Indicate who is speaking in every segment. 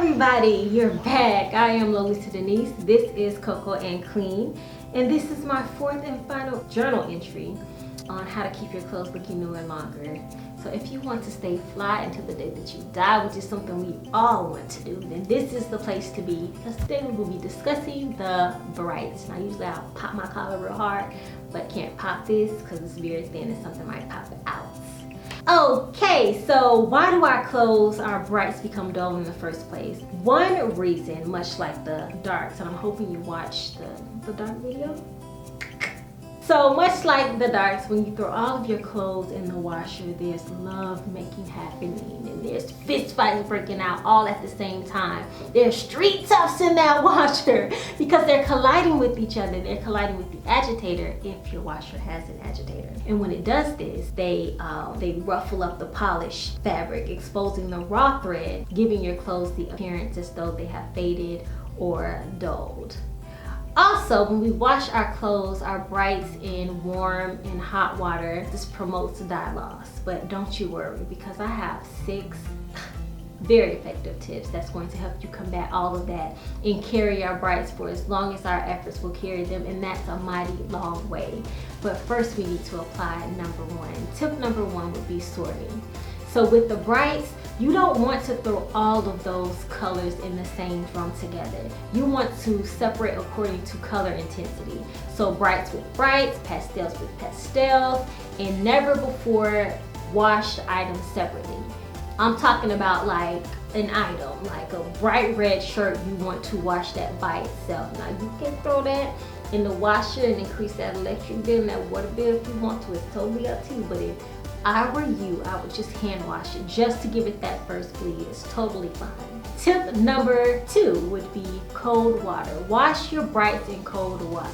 Speaker 1: everybody, you're back. I am Lolita Denise. This is Cocoa and Clean, and this is my fourth and final journal entry on how to keep your clothes looking newer and longer. So if you want to stay fly until the day that you die, which is something we all want to do, then this is the place to be. Because today we will be discussing the brights. Now usually I'll pop my collar real hard, but can't pop this because it's very thin and something might pop it out. Okay, so why do our clothes, our brights, become dull in the first place? One reason, much like the darks, and I'm hoping you watched the dark video. So much like the darks, when you throw all of your clothes in the washer, there's love making happening, and there's fist fights breaking out all at the same time. There's street toughs in that washer because they're colliding with each other. They're colliding with the agitator if your washer has an agitator. And when it does this, they ruffle up the polished fabric, exposing the raw thread, giving your clothes the appearance as though they have faded or dulled. Also, when we wash our clothes, our brights in warm and hot water, this promotes dye loss. But don't you worry, because I have 6 very effective tips that's going to help you combat all of that and carry our brights for as long as our efforts will carry them, and that's a mighty long way. But first we need to apply number 1. Tip number 1 would be sorting. So with the brights, you don't want to throw all of those colors in the same drum together. You want to separate according to color intensity. So brights with brights, pastels with pastels, and never before wash items separately. I'm talking about like an item, like a bright red shirt, you want to wash that by itself. Now you can throw that in the washer and increase that electric bill and that water bill if you want to. It's totally up to you, but if I were you, I would just hand wash it just to give it that first bleed. It's totally fine. Tip number 2 would be cold water. Wash your brights in cold water.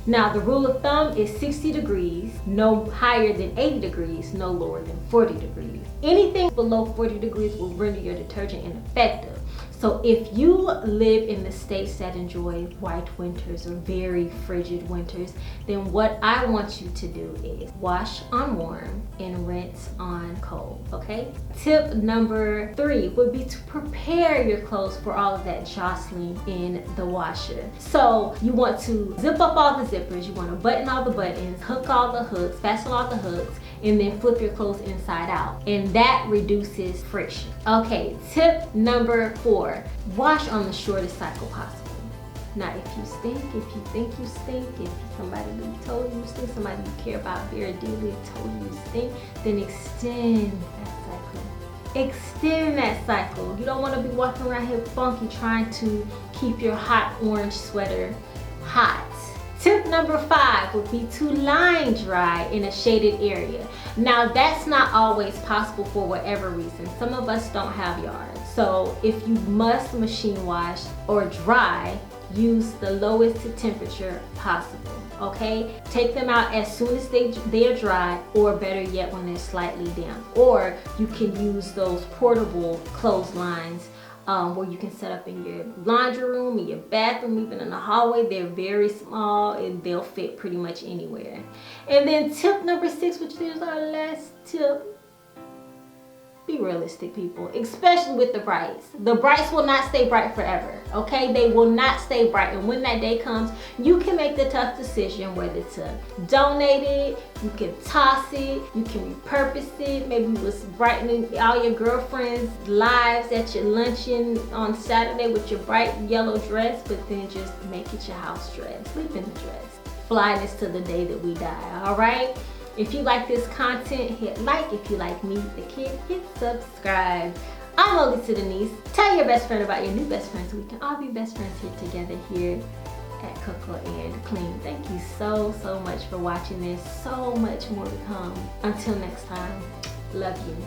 Speaker 1: Now the rule of thumb is 60 degrees, no higher than 80 degrees, no lower than 40 degrees. Anything below 40 degrees will render your detergent ineffective. So if you live in the states that enjoy white winters or very frigid winters, then what I want you to do is wash on warm and rinse on cold, okay? Tip number 3 would be to prepare your clothes for all of that jostling in the washer. So you want to zip up all the zippers, you want to button all the buttons, hook all the hooks, fasten all the hooks, and then flip your clothes inside out. And that reduces friction. Okay, tip number 4, wash on the shortest cycle possible. Now, if you stink, if you think you stink, if somebody told you stink, somebody you care about very dearly told you stink, then extend that cycle. Extend that cycle. You don't want to be walking around here funky trying to keep your hot orange sweater hot. Tip number 5 would be to line dry in a shaded area. Now that's not always possible for whatever reason. Some of us don't have yards. So if you must machine wash or dry, use the lowest temperature possible, okay? Take them out as soon as they are dry, or better yet when they're slightly damp. Or you can use those portable clotheslines where you can set up in your laundry room, in your bathroom, even in the hallway. They're very small and they'll fit pretty much anywhere. And then tip number 6, which is our last tip, be realistic, people, especially with the brights. The brights will not stay bright forever, okay? They will not stay bright, and when that day comes, you can make the tough decision whether to donate it, you can toss it, you can repurpose it. Maybe it was brightening all your girlfriends' lives at your luncheon on Saturday with your bright yellow dress, but then just make it your house dress. Sleep in the dress. Fly this to the day that we die, all right? If you like this content, hit like. If you like me, the kid, hit subscribe. I'm Lolita Denise. Tell your best friend about your new best friend so we can all be best friends here together here at Cocoa and Clean. Thank you so much for watching this. So much more to come. Until next time, love you.